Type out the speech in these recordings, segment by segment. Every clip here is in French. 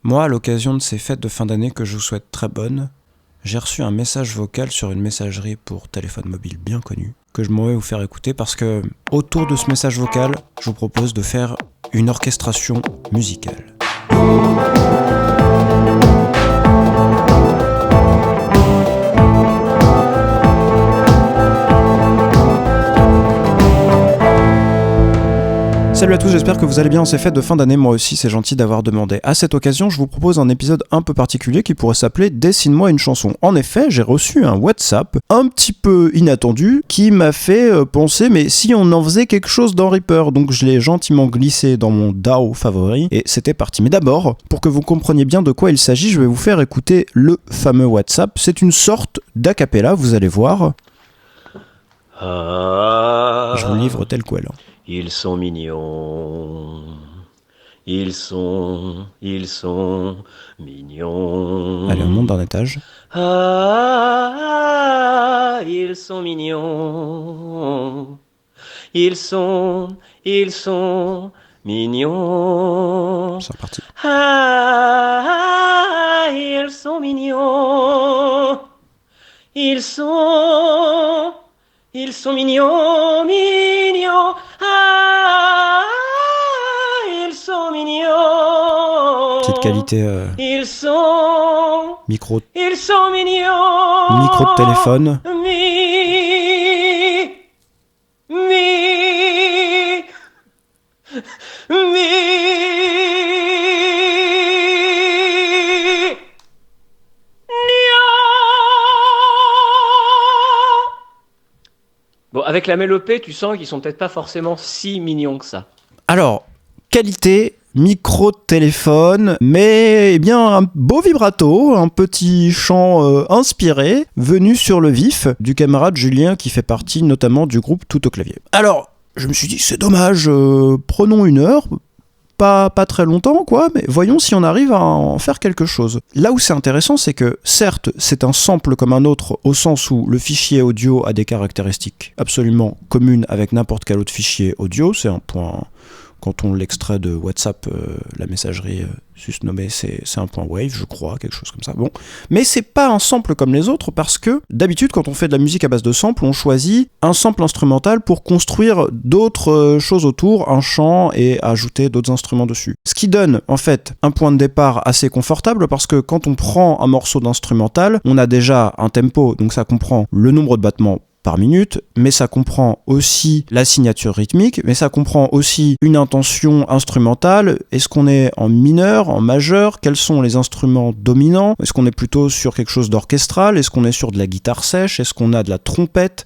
Moi, à l'occasion de ces fêtes de fin d'année que je vous souhaite très bonnes, j'ai reçu un message vocal sur une messagerie pour téléphone mobile bien connue, que je m'en vais vous faire écouter parce que, autour de ce message vocal, je vous propose de faire une orchestration musicale. Salut à tous, j'espère que vous allez bien en ces fêtes de fin d'année, moi aussi c'est gentil d'avoir demandé. À cette occasion, je vous propose un épisode un peu particulier qui pourrait s'appeler « Dessine-moi une chanson ». En effet, j'ai reçu un WhatsApp un petit peu inattendu qui m'a fait penser « mais si on en faisait quelque chose dans Reaper ?» Donc je l'ai gentiment glissé dans mon DAO favori et c'était parti. Mais d'abord, pour que vous compreniez bien de quoi il s'agit, je vais vous faire écouter le fameux WhatsApp. C'est une sorte d'acapella, vous allez voir. Je vous livre tel quel. Ils sont mignons, ils sont mignons. Allez, on monte d'un étage. Ah, ils sont mignons, ils sont mignons. C'est reparti. Ah, ils sont mignons, ils sont mignons, mignons. Ah, ils sont mignons. Petite qualité Ils sont micro mignons. Micro de téléphone. Bon, avec la mélopée, tu sens qu'ils sont peut-être pas forcément si mignons que ça. Alors, qualité, micro de téléphone, mais eh bien un beau vibrato, un petit chant inspiré, venu sur le vif du camarade Julien qui fait partie notamment du groupe Tout au clavier. Alors, je me suis dit, c'est dommage, prenons une heure. Pas très longtemps, quoi, mais voyons si on arrive à en faire quelque chose. Là où c'est intéressant, c'est que, certes, c'est un sample comme un autre, au sens où le fichier audio a des caractéristiques absolument communes avec n'importe quel autre fichier audio, c'est un point... Quand on l'extrait de WhatsApp, la messagerie susnommée, c'est un point Wave, je crois, quelque chose comme ça. Bon, mais c'est pas un sample comme les autres parce que d'habitude, quand on fait de la musique à base de samples, on choisit un sample instrumental pour construire d'autres choses autour, un chant et ajouter d'autres instruments dessus. Ce qui donne en fait un point de départ assez confortable parce que quand on prend un morceau d'instrumental, on a déjà un tempo, donc ça comprend le nombre de battements par minute, mais ça comprend aussi la signature rythmique, mais ça comprend aussi une intention instrumentale. Est-ce qu'on est en mineur, en majeur? Quels sont les instruments dominants? Est-ce qu'on est plutôt sur quelque chose d'orchestral? Est-ce qu'on est sur de la guitare sèche? Est-ce qu'on a de la trompette?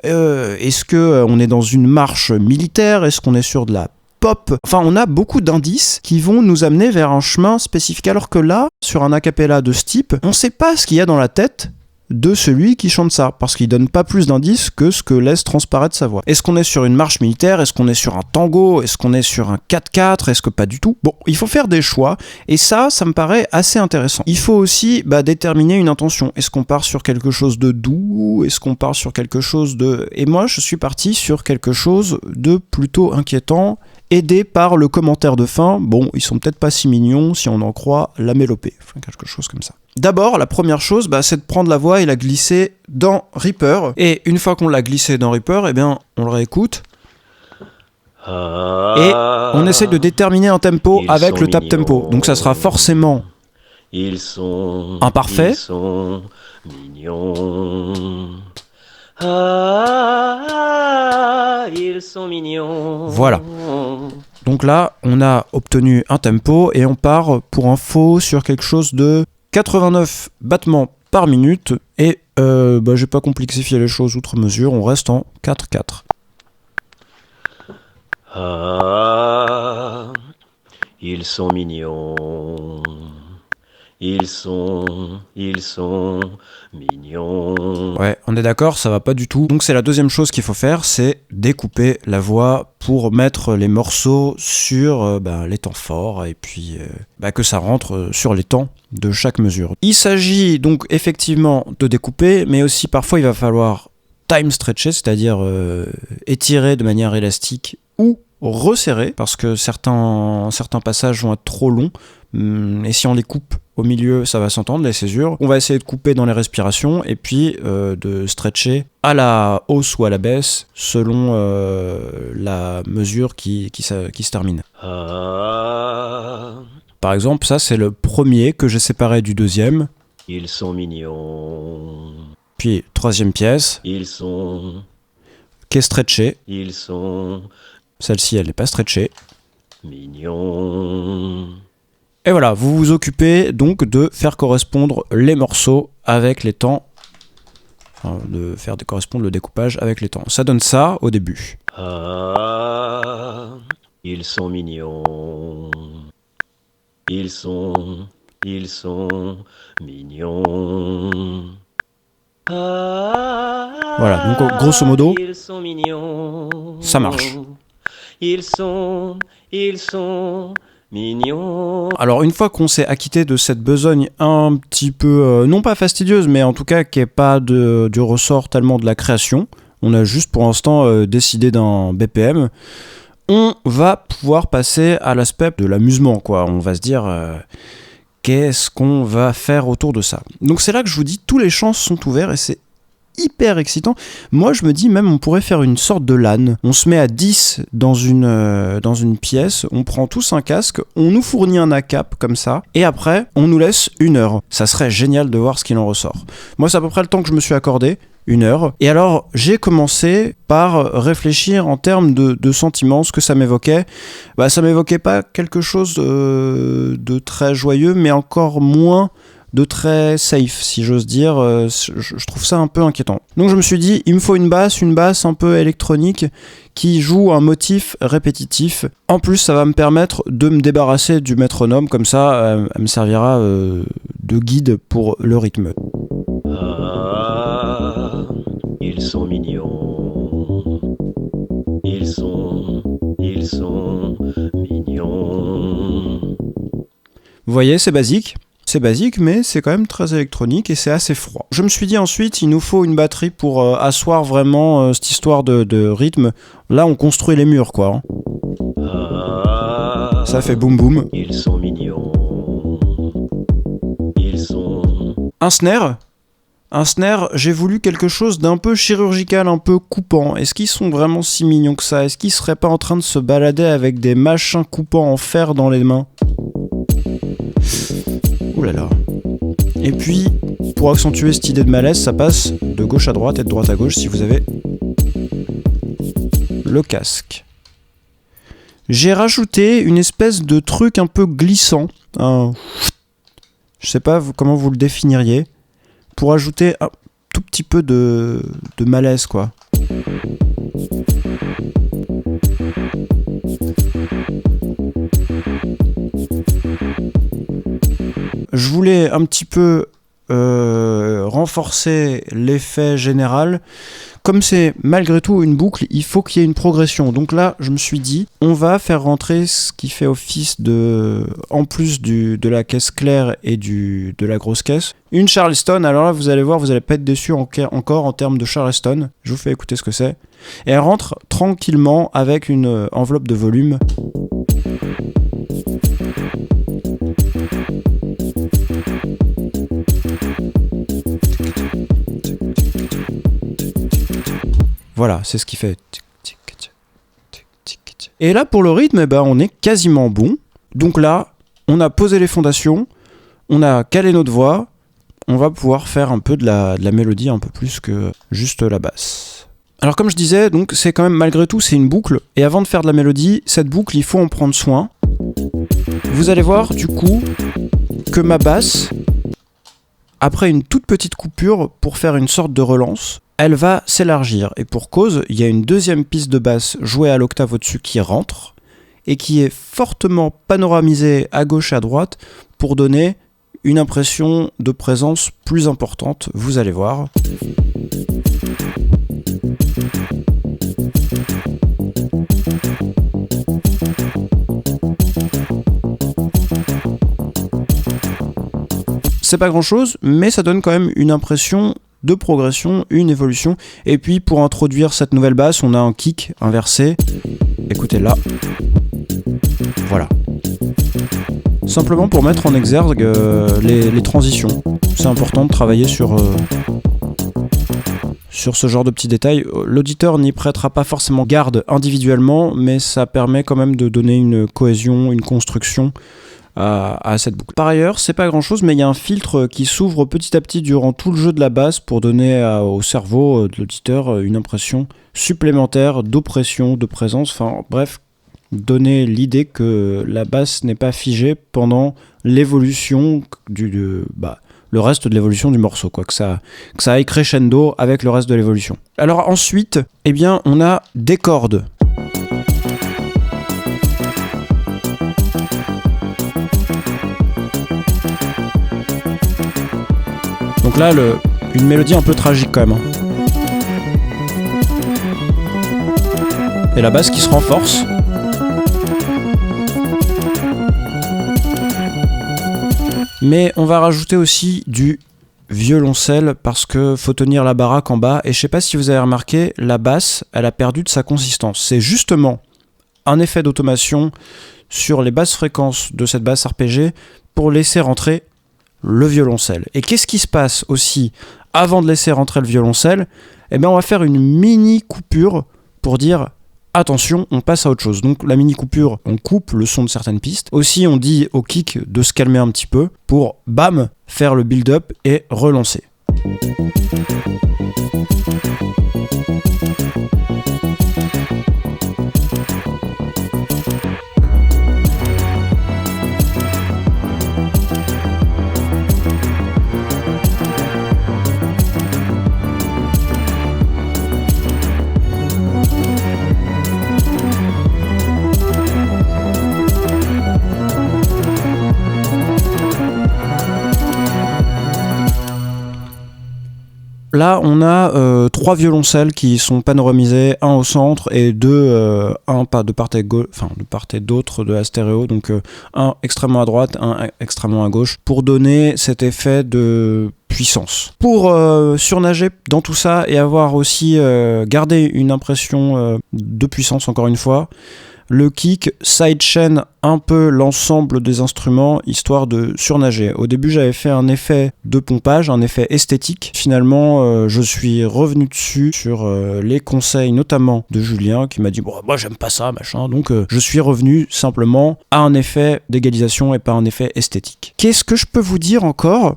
Est-ce qu'on est dans une marche militaire? Est-ce qu'on est sur de la pop? Enfin, on a beaucoup d'indices qui vont nous amener vers un chemin spécifique, alors que là, sur un a cappella de ce type, on ne sait pas ce qu'il y a dans la tête de celui qui chante ça, parce qu'il donne pas plus d'indices que ce que laisse transparaître sa voix. Est-ce qu'on est sur une marche militaire? Est-ce qu'on est sur un tango? Est-ce qu'on est sur un 4/4? Est-ce que pas du tout? Bon, il faut faire des choix, et ça me paraît assez intéressant. Il faut aussi déterminer une intention. Est-ce qu'on part sur quelque chose de doux? Est-ce qu'on part sur quelque chose de... Et moi, je suis parti sur quelque chose de plutôt inquiétant, aidé par le commentaire de fin. Bon, ils sont peut-être pas si mignons si on en croit la mélopée. Enfin, quelque chose comme ça. D'abord, la première chose, c'est de prendre la voix et la glisser dans Reaper. Et une fois qu'on l'a glissée dans Reaper, eh bien, on le réécoute. Et on essaie de déterminer un tempo avec le tap tempo. Donc ça sera forcément imparfait. Ils sont mignons. Ah, ils sont mignons. Voilà. Donc là, on a obtenu un tempo et on part pour info sur quelque chose de 89 battements par minute. Et je vais pas complexifier les choses outre mesure, on reste en 4/4. Ah, ils sont mignons. Ils sont mignons. Ouais, on est d'accord, ça va pas du tout. Donc c'est la deuxième chose qu'il faut faire, c'est découper la voix pour mettre les morceaux sur les temps forts et puis que ça rentre sur les temps de chaque mesure. Il s'agit donc effectivement de découper, mais aussi parfois il va falloir time stretcher, c'est-à-dire étirer de manière élastique ou resserrer, parce que certains passages vont être trop longs. Et si on les coupe au milieu, ça va s'entendre, les césures. On va essayer de couper dans les respirations et puis de stretcher à la hausse ou à la baisse selon la mesure qui se termine. Par exemple, ça c'est le premier que j'ai séparé du deuxième. Ils sont mignons. Puis troisième pièce. Ils sont. Qui est stretchée. Ils sont. Celle-ci, elle n'est pas stretchée. Mignons. Et voilà, vous vous occupez donc de faire correspondre les morceaux avec les temps. Enfin, de faire correspondre le découpage avec les temps. Ça donne ça au début. Ils sont mignons. Ils sont mignons. Voilà, donc grosso modo, ils sont mignons. Ça marche. Ils sont mignons. Alors une fois qu'on s'est acquitté de cette besogne un petit peu, non pas fastidieuse, mais en tout cas qui n'est pas du ressort tellement de la création, on a juste pour l'instant décidé d'un BPM, on va pouvoir passer à l'aspect de l'amusement, quoi. On va se dire, qu'est-ce qu'on va faire autour de ça? Donc c'est là que je vous dis, tous les champs sont ouverts et c'est hyper excitant. Moi je me dis même on pourrait faire une sorte de LAN. On se met à 10 dans une pièce, on prend tous un casque, on nous fournit un ACAP comme ça, et après on nous laisse 1 heure. Ça serait génial de voir ce qu'il en ressort. Moi c'est à peu près le temps que je me suis accordé, 1 heure. Et alors j'ai commencé par réfléchir en termes de sentiments, ce que ça m'évoquait. Bah ça m'évoquait pas quelque chose de très joyeux, mais encore moins de très safe, si j'ose dire. Je trouve ça un peu inquiétant. Donc je me suis dit, il me faut une basse un peu électronique qui joue un motif répétitif. En plus, ça va me permettre de me débarrasser du métronome, comme ça, elle me servira de guide pour le rythme. Ils sont mignons. Ils sont mignons. Vous voyez, c'est basique. C'est basique, mais c'est quand même très électronique et c'est assez froid. Je me suis dit ensuite, il nous faut une batterie pour asseoir vraiment cette histoire de rythme. Là, on construit les murs, quoi. Ça fait boum boum. Ils sont mignons. Ils sont... Un snare, j'ai voulu quelque chose d'un peu chirurgical, un peu coupant. Est-ce qu'ils sont vraiment si mignons que ça? Est-ce qu'ils seraient pas en train de se balader avec des machins coupants en fer dans les mains? Ouh là là. Et puis, pour accentuer cette idée de malaise, ça passe de gauche à droite et de droite à gauche si vous avez le casque. J'ai rajouté une espèce de truc un peu glissant. Je sais pas comment vous le définiriez. Pour ajouter un tout petit peu de malaise, quoi. Je voulais un petit peu renforcer l'effet général. Comme c'est malgré tout une boucle, il faut qu'il y ait une progression. Donc là, je me suis dit, on va faire rentrer ce qui fait office de, en plus de la caisse claire et de la grosse caisse, une Charleston. Alors là, vous allez voir, vous n'allez pas être déçus encore en termes de Charleston. Je vous fais écouter ce que c'est. Et elle rentre tranquillement avec une enveloppe de volume. Voilà, c'est ce qui fait. Et là, pour le rythme, on est quasiment bon. Donc là, on a posé les fondations, on a calé notre voix, on va pouvoir faire un peu de la mélodie, un peu plus que juste la basse. Alors comme je disais, donc c'est quand même malgré tout, c'est une boucle. Et avant de faire de la mélodie, cette boucle, il faut en prendre soin. Vous allez voir du coup que ma basse, après une toute petite coupure pour faire une sorte de relance, elle va s'élargir. Et pour cause, il y a une deuxième piste de basse jouée à l'octave au-dessus qui rentre et qui est fortement panoramisée à gauche et à droite pour donner une impression de présence plus importante. Vous allez voir. C'est pas grand chose, mais ça donne quand même une impression de progression, une évolution. Et puis pour introduire cette nouvelle basse, on a un kick inversé. Écoutez là. Voilà. simplement pour mettre en exergue les transitions. C'est important de travailler sur ce genre de petits détails. L'auditeur n'y prêtera pas forcément garde individuellement, mais ça permet quand même de donner une cohésion, une construction à cette boucle. Par ailleurs, c'est pas grand chose, mais il y a un filtre qui s'ouvre petit à petit durant tout le jeu de la basse pour donner au cerveau de l'auditeur une impression supplémentaire d'oppression, de présence, enfin bref, donner l'idée que la basse n'est pas figée pendant l'évolution le reste de l'évolution du morceau, quoi, que ça aille crescendo avec le reste de l'évolution. Alors ensuite, eh bien, on a des cordes. Donc là, une mélodie un peu tragique quand même. Et la basse qui se renforce. Mais on va rajouter aussi du violoncelle parce que faut tenir la baraque en bas. Et je sais pas si vous avez remarqué, la basse, elle a perdu de sa consistance. C'est justement un effet d'automation sur les basses fréquences de cette basse arpégée pour laisser rentrer le violoncelle. Et qu'est-ce qui se passe aussi avant de laisser rentrer le violoncelle ? Eh bien, on va faire une mini coupure pour dire attention, on passe à autre chose. Donc la mini coupure, on coupe le son de certaines pistes. Aussi, on dit au kick de se calmer un petit peu pour, bam, faire le build-up et relancer. Là, on a 3 violoncelles qui sont panoramisés, un au centre et un pas de part et d'autre de la stéréo, donc un extrêmement à droite, un extrêmement à gauche, pour donner cet effet de puissance. Pour surnager dans tout ça et avoir aussi gardé une impression de puissance encore une fois, le kick sidechain un peu l'ensemble des instruments histoire de surnager. Au début, j'avais fait un effet de pompage, un effet esthétique. Finalement, je suis revenu dessus sur les conseils notamment de Julien qui m'a dit bon, moi j'aime pas ça, machin. Donc je suis revenu simplement à un effet d'égalisation et pas un effet esthétique. Qu'est-ce que je peux vous dire encore ?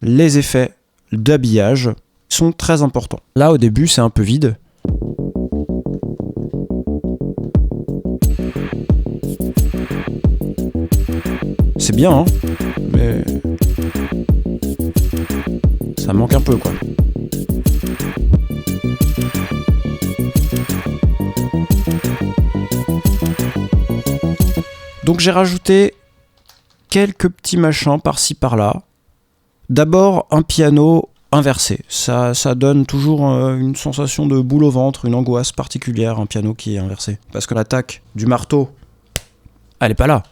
Les effets d'habillage sont très importants. Là, au début, c'est un peu vide. C'est bien, hein, mais ça manque un peu, quoi. Donc j'ai rajouté quelques petits machins par-ci par-là. D'abord un piano inversé. Ça donne toujours une sensation de boule au ventre, une angoisse particulière, un piano qui est inversé. Parce que l'attaque du marteau, elle est pas là.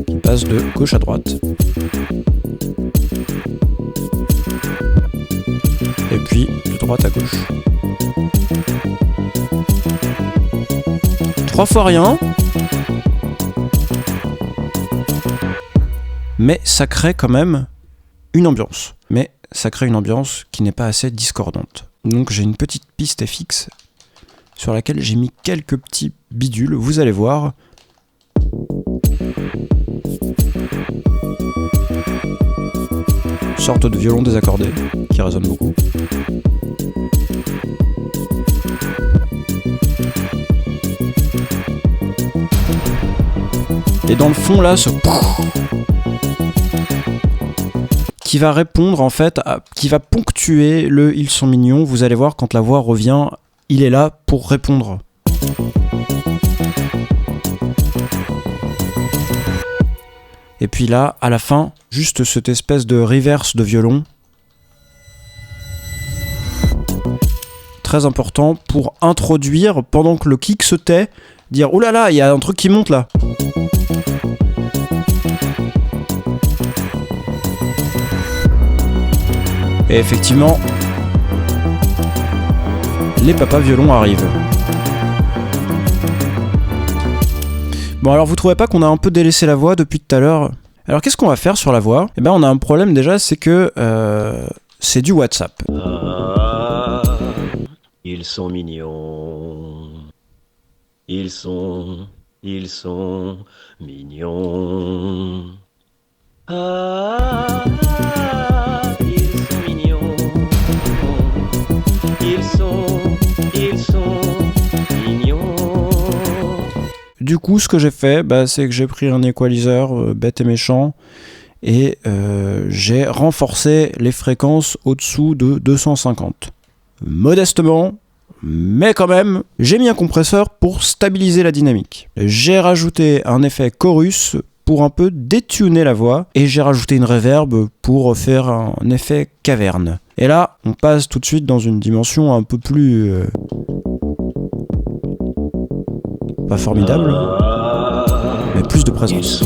Qui passe de gauche à droite. Et puis de droite à gauche. 3 fois rien. Mais ça crée quand même une ambiance. Mais ça crée une ambiance qui n'est pas assez discordante. Donc j'ai une petite piste FX sur laquelle j'ai mis quelques petits bidules. Vous allez voir. Une sorte de violon désaccordé qui résonne beaucoup. Et dans le fond là, ce qui va répondre en fait, qui va ponctuer le Ils sont mignons. Vous allez voir quand la voix revient, il est là pour répondre. Et puis là, à la fin, juste cette espèce de reverse de violon. Très important pour introduire, pendant que le kick se tait, dire « Oh là là, il y a un truc qui monte là !» Et effectivement, les papas violons arrivent. Bon, alors vous trouvez pas qu'on a un peu délaissé la voix depuis tout à l'heure ? Alors qu'est-ce qu'on va faire sur la voix ? Eh ben on a un problème déjà, c'est que c'est du WhatsApp. Ah, ils sont mignons. Ils sont mignons. Ah, ils sont mignons. Ils sont mignons. Du coup, ce que j'ai fait, c'est que j'ai pris un equalizer bête et méchant et j'ai renforcé les fréquences au-dessous de 250. Modestement, mais quand même, j'ai mis un compresseur pour stabiliser la dynamique. J'ai rajouté un effet chorus pour un peu détuner la voix et j'ai rajouté une reverb pour faire un effet caverne. Et là, on passe tout de suite dans une dimension un peu plus... pas formidable, mais plus de présence.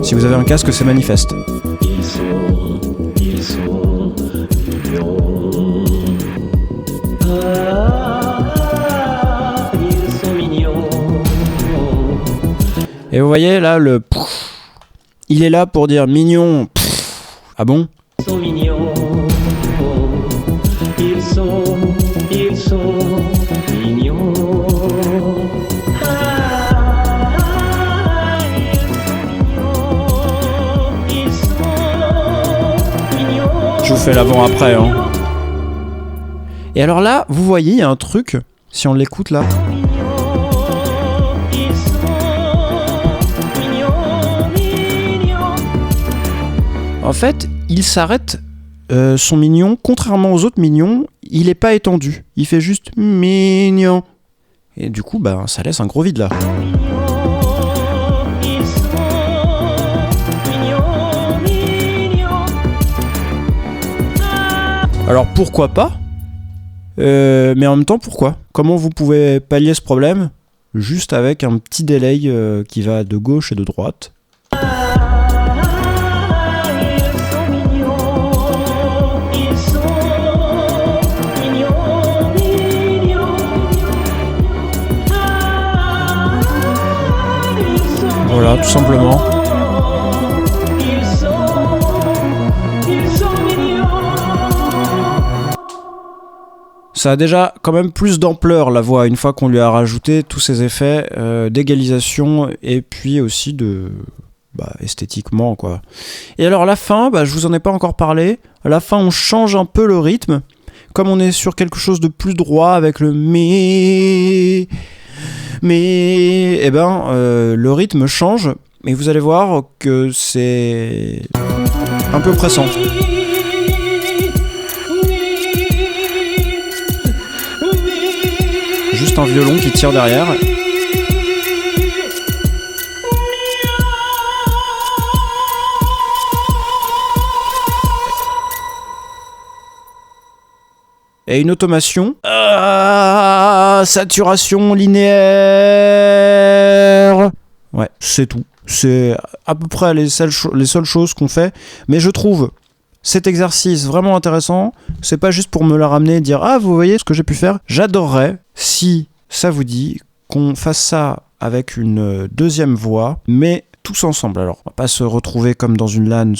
Si vous avez un casque, c'est manifeste. Ils sont mignons. Ah, ils sont mignons. Et vous voyez là, il est là pour dire mignon. Ah bon ? Ils sont mignons. Ils sont mignons. Je vous fais l'avant-après, hein. Et alors là, vous voyez, il y a un truc, si on l'écoute là. En fait, il s'arrête, son mignon, contrairement aux autres mignons, il est pas étendu. Il fait juste mignon. Et du coup, ça laisse un gros vide là. Alors pourquoi pas ? Mais en même temps, pourquoi ? Comment vous pouvez pallier ce problème ? Juste avec un petit delay qui va de gauche et de droite. Voilà, tout simplement. Ça a déjà quand même plus d'ampleur la voix une fois qu'on lui a rajouté tous ces effets d'égalisation et puis aussi de esthétiquement quoi. Et alors la fin, je vous en ai pas encore parlé. À la fin, on change un peu le rythme, comme on est sur quelque chose de plus droit avec le le rythme change et vous allez voir que c'est un peu pressant. Juste un violon qui tire derrière. Et une automation. Saturation linéaire. Ouais, c'est tout. C'est à peu près les seules choses qu'on fait. Mais je trouve cet exercice vraiment intéressant. C'est pas juste pour me la ramener et dire « Ah, vous voyez ce que j'ai pu faire ?» J'adorerais, si ça vous dit, qu'on fasse ça avec une deuxième voix, mais tous ensemble. Alors, on va pas se retrouver comme dans une LAN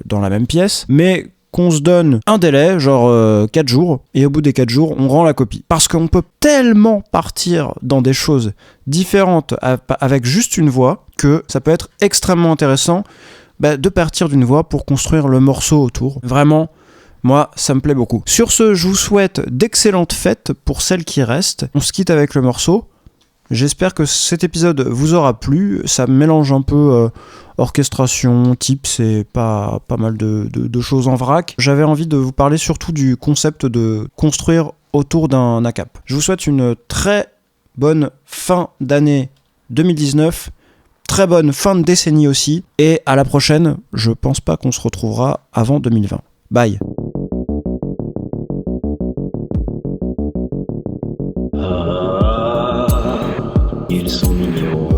dans la même pièce, mais qu'on se donne un délai, genre 4 jours, et au bout des 4 jours, on rend la copie. Parce qu'on peut tellement partir dans des choses différentes avec juste une voix, que ça peut être extrêmement intéressant de partir d'une voix pour construire le morceau autour. Vraiment, moi, ça me plaît beaucoup. Sur ce, je vous souhaite d'excellentes fêtes pour celles qui restent. On se quitte avec le morceau. J'espère que cet épisode vous aura plu. Ça mélange un peu orchestration, tips et pas mal de choses en vrac. J'avais envie de vous parler surtout du concept de construire autour d'un ACAP. Je vous souhaite une très bonne fin d'année 2019. Très bonne fin de décennie aussi. Et à la prochaine. Je pense pas qu'on se retrouvera avant 2020. Bye. Ils sont mignons.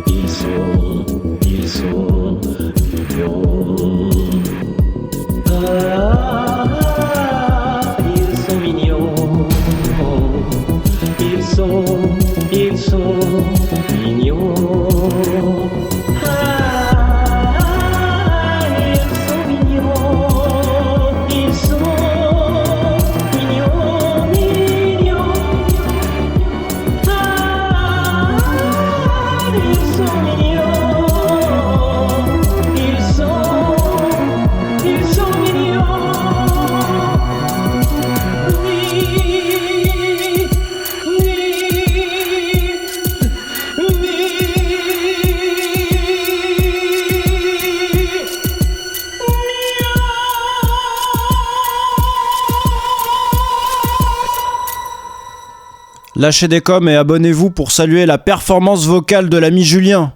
Ils sont mignons. Ah, ils sont mignons. Lâchez des coms et abonnez-vous pour saluer la performance vocale de l'ami Julien.